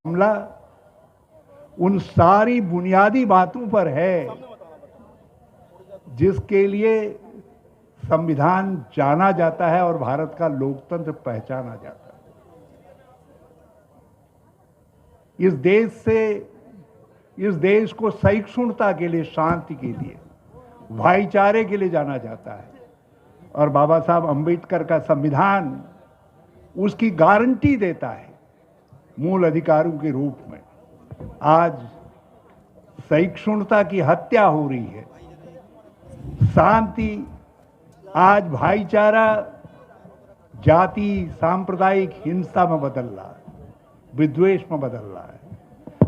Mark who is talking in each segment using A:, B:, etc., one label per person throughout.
A: हमला उन सारी बुनियादी बातों पर है जिसके लिए संविधान जाना जाता है और भारत का लोकतंत्र पहचाना जाता है। इस देश को सहिष्णुता के लिए, शांति के लिए, भाईचारे के लिए जाना जाता है और बाबा साहब अंबेडकर का संविधान उसकी गारंटी देता है मूल अधिकारों के रूप में। आज सहिष्णुता की हत्या हो रही है, शांति, आज भाईचारा जाति सांप्रदायिक हिंसा में बदल रहा है, विद्वेष में बदल रहा है।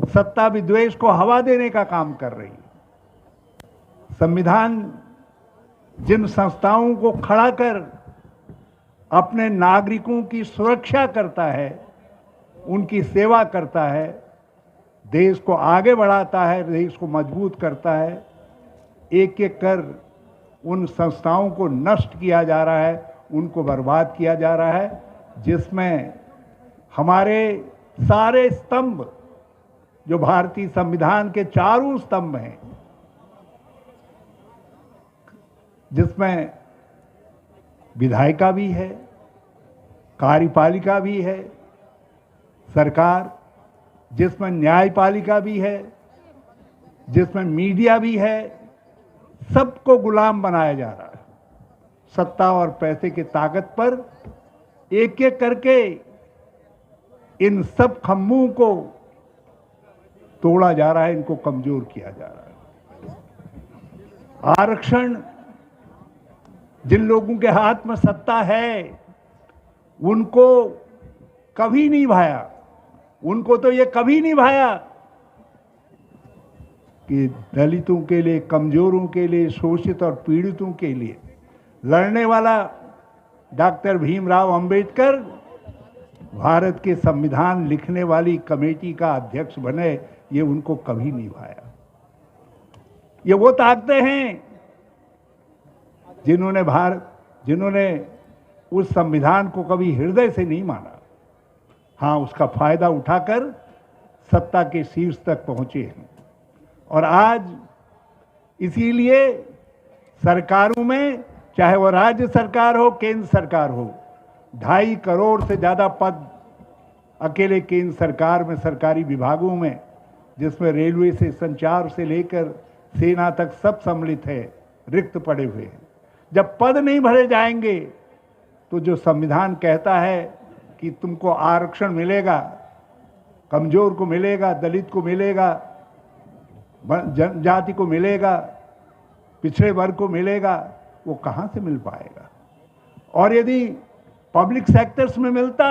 A: सत्ता विद्वेष को हवा देने का काम कर रही है। संविधान जिन संस्थाओं को खड़ा कर अपने नागरिकों की सुरक्षा करता है, उनकी सेवा करता है, देश को आगे बढ़ाता है, देश को मजबूत करता है, एक एक कर उन संस्थाओं को नष्ट किया जा रहा है, उनको बर्बाद किया जा रहा है, जिसमें हमारे सारे स्तंभ, जो भारतीय संविधान के चारों स्तंभ हैं, जिसमें विधायिका भी है, कार्यपालिका भी है, सरकार, जिसमें न्यायपालिका भी है, जिसमें मीडिया भी है, सबको गुलाम बनाया जा रहा है। सत्ता और पैसे की ताकत पर एक एक करके इन सब खम्भों को तोड़ा जा रहा है, इनको कमजोर किया जा रहा है। आरक्षण, जिन लोगों के हाथ में सत्ता है, उनको कभी नहीं भाया, उनको तो ये कभी नहीं भाया कि दलितों के लिए, कमजोरों के लिए, शोषित और पीड़ितों के लिए लड़ने वाला डॉक्टर भीमराव अंबेडकर भारत के संविधान लिखने वाली कमेटी का अध्यक्ष बने, ये उनको कभी नहीं भाया। ये वो ताकतें हैं जिन्होंने उस संविधान को कभी हृदय से नहीं माना। हाँ, उसका फायदा उठाकर सत्ता के शीर्ष तक पहुंचे हैं। और आज इसीलिए सरकारों में, चाहे वो राज्य सरकार हो, केंद्र सरकार हो, 2.5 करोड़ से ज़्यादा पद अकेले केंद्र सरकार में, सरकारी विभागों में, जिसमें रेलवे से संचार से लेकर सेना तक सब सम्मिलित है, रिक्त पड़े हुए हैं। जब पद नहीं भरे जाएंगे तो जो संविधान कहता है कि तुमको आरक्षण मिलेगा, कमजोर को मिलेगा, दलित को मिलेगा, जनजाति को मिलेगा, पिछड़े वर्ग को मिलेगा, वो कहाँ से मिल पाएगा। और यदि पब्लिक सेक्टर्स में मिलता,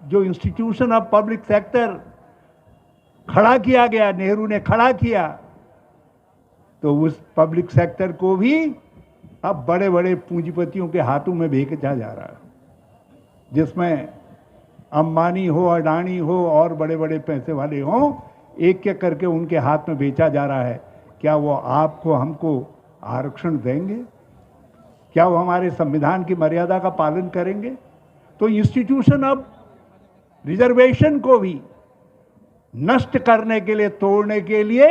A: जो इंस्टीट्यूशन ऑफ पब्लिक सेक्टर खड़ा किया गया, नेहरू ने खड़ा किया, तो उस पब्लिक सेक्टर को भी अब बड़े बड़े पूंजीपतियों के हाथों में बेचा जा रहा है, जिसमें अंबानी हो, अडानी हो और बड़े बड़े पैसे वाले हों, एक एक करके उनके हाथ में बेचा जा रहा है। क्या वो आपको, हमको आरक्षण देंगे? क्या वो हमारे संविधान की मर्यादा का पालन करेंगे? तो इंस्टीट्यूशन ऑफ रिजर्वेशन को भी नष्ट करने के लिए, तोड़ने के लिए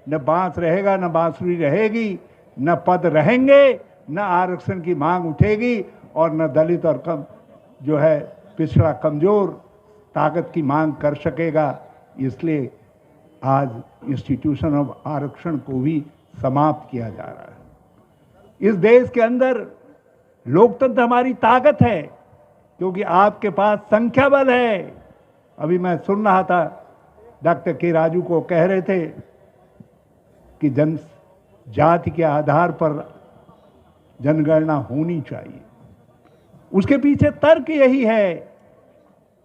A: न बांस रहेगा, न बांसुरी रहेगी, न पद रहेंगे, न आरक्षण की मांग उठेगी, और न दलित और जो है पिछड़ा, कमजोर ताकत की मांग कर सकेगा। इसलिए आज इंस्टीट्यूशन ऑफ आरक्षण को भी समाप्त किया जा रहा है। इस देश के अंदर लोकतंत्र हमारी ताकत है, क्योंकि आपके पास संख्या बल है। अभी मैं सुन रहा था, डॉक्टर के राजू को कह रहे थे कि जाति के आधार पर जनगणना होनी चाहिए। उसके पीछे तर्क यही है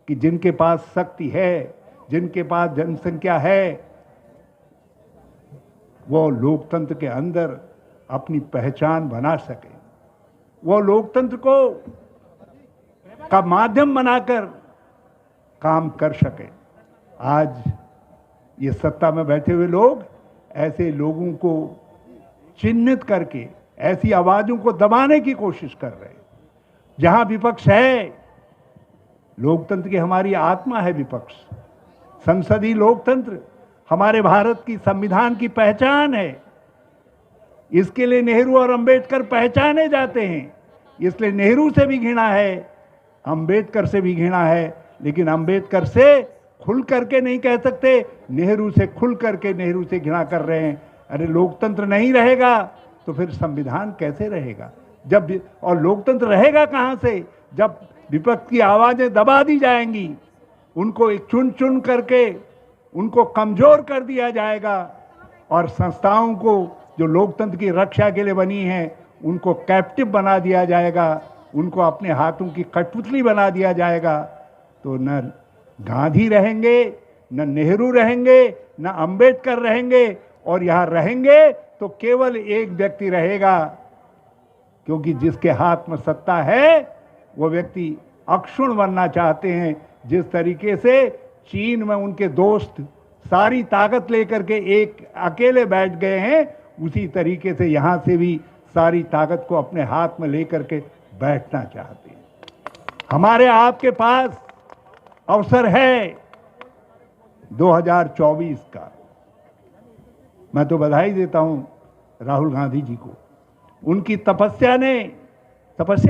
A: कि जिनके पास शक्ति है, जिनके पास जनसंख्या है, वो लोकतंत्र के अंदर अपनी पहचान बना सके, वो लोकतंत्र को का माध्यम बनाकर काम कर सके। आज ये सत्ता में बैठे हुए लोग ऐसे लोगों को चिन्हित करके ऐसी आवाजों को दबाने की कोशिश कर रहे हैं। जहां विपक्ष है, लोकतंत्र की हमारी आत्मा है विपक्ष, संसदीय लोकतंत्र हमारे भारत की संविधान की पहचान है। इसके लिए नेहरू और अंबेडकर पहचाने जाते हैं। इसलिए नेहरू से भी घृणा है, अंबेडकर से भी घृणा है, लेकिन अंबेडकर से खुल करके नहीं कह सकते, नेहरू से खुल करके नेहरू से घृणा कर रहे हैं। अरे लोकतंत्र नहीं रहेगा तो फिर संविधान कैसे रहेगा? जब और लोकतंत्र रहेगा कहां से? जब विपक्ष की आवाजें दबा दी जाएंगी, उनको एक चुन चुन करके उनको कमजोर कर दिया जाएगा, और संस्थाओं को जो लोकतंत्र की रक्षा के लिए बनी हैं उनको कैप्टिव बना दिया जाएगा, उनको अपने हाथों की कठपुतली बना दिया जाएगा। तो न गांधी रहेंगे, न नेहरू रहेंगे, न अंबेडकर रहेंगे, और यहां रहेंगे तो केवल एक व्यक्ति रहेगा, क्योंकि जिसके हाथ में सत्ता है वो व्यक्ति अक्षुण्ण बनना चाहते हैं। जिस तरीके से चीन में उनके दोस्त सारी ताकत लेकर के एक अकेले बैठ गए हैं, उसी तरीके से यहां से भी सारी ताकत को अपने हाथ में लेकर के बैठना चाहते हैं। हमारे आपके पास अवसर है 2024 का। मैं तो बधाई देता हूं राहुल गांधी जी को। उनकी तपस्या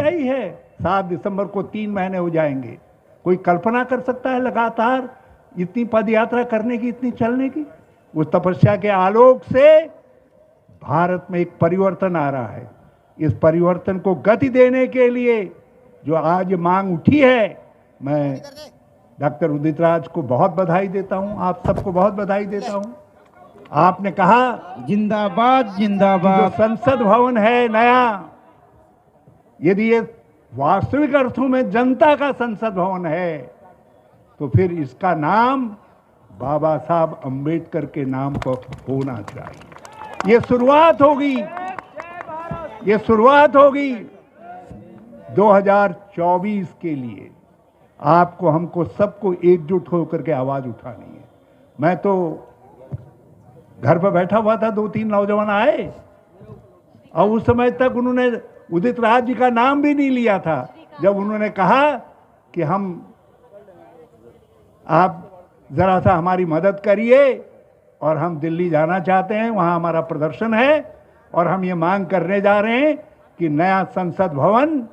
A: ही है। 7 दिसंबर को 3 महीने हो जाएंगे। कोई कल्पना कर सकता है लगातार इतनी पदयात्रा करने की, इतनी चलने की? उस तपस्या के आलोक से भारत में एक परिवर्तन आ रहा है। इस परिवर्तन को गति देने के लिए जो आज मांग उठी है, मैं डॉक्टर उदित राज को बहुत बधाई देता हूं, आप सबको बहुत बधाई देता हूं। आपने कहा
B: जिंदाबाद जिंदाबाद।
A: जो संसद भवन है नया, यदि ये वास्तविक अर्थों में जनता का संसद भवन है, तो फिर इसका नाम बाबा साहब अंबेडकर के नाम पर होना चाहिए। ये शुरुआत होगी 2024 के लिए। आपको, हमको, सबको एकजुट होकर के आवाज उठानी है। मैं तो घर पर बैठा हुआ था, 2-3 नौजवान आए और उस समय तक उन्होंने उदित राज जी का नाम भी नहीं लिया था। जब उन्होंने कहा कि आप जरा सा हमारी मदद करिए और हम दिल्ली जाना चाहते हैं, वहां हमारा प्रदर्शन है और हम ये मांग करने जा रहे हैं कि नया संसद भवन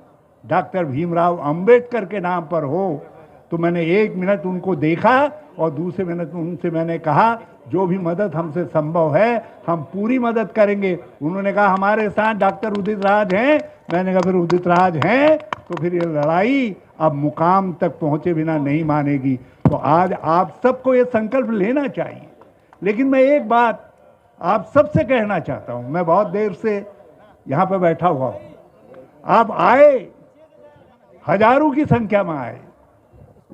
A: डॉक्टर भीमराव अंबेडकर के नाम पर हो, तो मैंने 1 मिनट उनको देखा और दूसरे मिनट उनसे मैंने कहा जो भी मदद हमसे संभव है हम पूरी मदद करेंगे। उन्होंने कहा हमारे साथ डॉक्टर उदित राज हैं। मैंने कहा फिर उदित राज हैं तो फिर ये लड़ाई अब मुकाम तक पहुंचे बिना नहीं मानेगी। तो आज आप सबको ये संकल्प लेना चाहिए। लेकिन मैं एक बात आप सबसे कहना चाहता हूं, मैं बहुत देर से यहां पर बैठा हुआ हूं, आप आए, हजारों की संख्या में आए,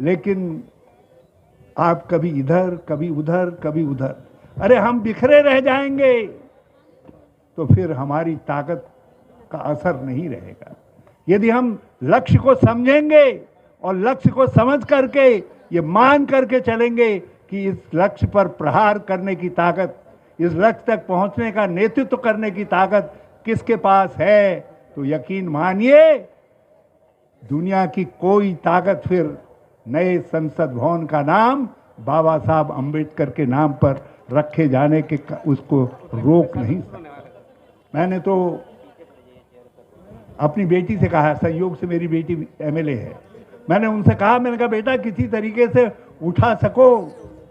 A: लेकिन आप कभी इधर कभी उधर कभी उधर, अरे हम बिखरे रह जाएंगे तो फिर हमारी ताकत का असर नहीं रहेगा। यदि हम लक्ष्य को समझेंगे और लक्ष्य को समझ करके ये मान करके चलेंगे कि इस लक्ष्य पर प्रहार करने की ताकत, इस लक्ष्य तक पहुंचने का नेतृत्व करने की ताकत किसके पास है, तो यकीन मानिए दुनिया की कोई ताकत फिर नए संसद भवन का नाम बाबा साहब अंबेडकर के नाम पर रखे जाने के उसको रोक नहीं सकता। मैंने तो अपनी बेटी से कहा, संयोग से मेरी बेटी एमएलए है, मैंने उनसे कहा, मैंने कहा बेटा किसी तरीके से उठा सको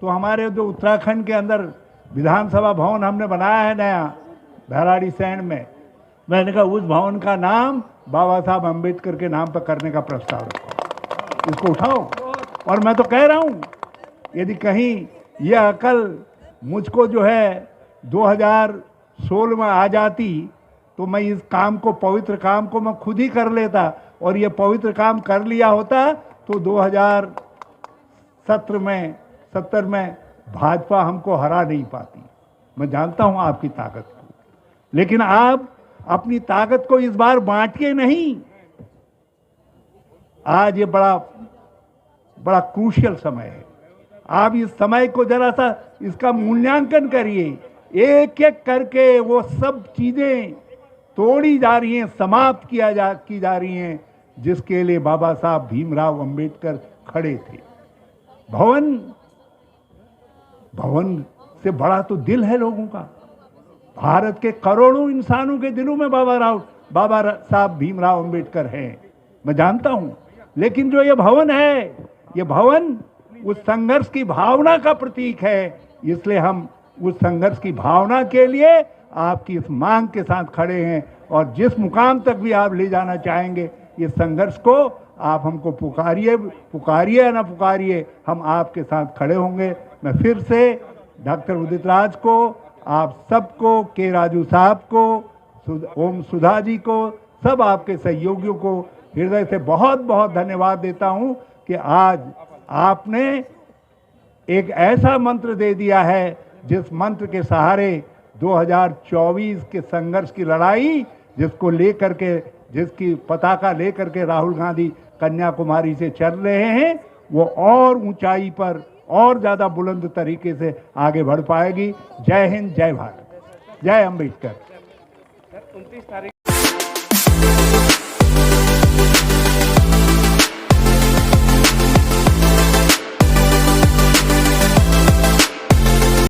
A: तो हमारे जो उत्तराखंड के अंदर विधानसभा भवन हमने बनाया है नया भैराड़ीसैंण में, मैंने कहा उस भवन का नाम बाबा साहब अंबेडकर के नाम पर करने का प्रस्ताव रखो, इसको उठाओ। और मैं तो कह रहा हूं यदि कहीं यह अकल मुझको जो है 2016 में आ जाती तो मैं इस काम को, पवित्र काम को मैं खुद ही कर लेता, और ये पवित्र काम कर लिया होता तो 2017 में भाजपा हमको हरा नहीं पाती। मैं जानता हूं आपकी ताकत को, लेकिन आप अपनी ताकत को इस बार बांटिए नहीं। आज ये बड़ा क्रूशियल समय है। आप इस समय को जरा सा इसका मूल्यांकन करिए एक एक करके वो सब चीजें तोड़ी जा रही हैं, समाप्त की जा रही हैं, जिसके लिए बाबा साहब भीमराव अंबेडकर खड़े थे। भवन से बड़ा तो दिल है लोगों का। भारत के करोड़ों इंसानों के दिलों में बाबा साहब भीमराव अंबेडकर हैं, मैं जानता हूं। लेकिन जो ये भवन है, ये भवन उस संघर्ष की भावना का प्रतीक है। इसलिए हम उस संघर्ष की भावना के लिए आपकी इस मांग के साथ खड़े हैं, और जिस मुकाम तक भी आप ले जाना चाहेंगे इस संघर्ष को, आप हमको पुकारिए या ना पुकारिए, हम आपके साथ खड़े होंगे। मैं फिर से डॉक्टर उदित राज को, आप सबको, के राजू साहब को, ओम सुधा जी को, सब आपके सहयोगियों को हृदय से बहुत बहुत धन्यवाद देता हूं कि आज आपने एक ऐसा मंत्र दे दिया है जिस मंत्र के सहारे 2024 के संघर्ष की लड़ाई, जिसको लेकर के, जिसकी पताका लेकर के राहुल गांधी कन्याकुमारी से चल रहे हैं, वो और ऊंचाई पर और ज्यादा बुलंद तरीके से आगे बढ़ पाएगी। जय हिंद, जय भारत, जय अंबेडकर। 29 तारीख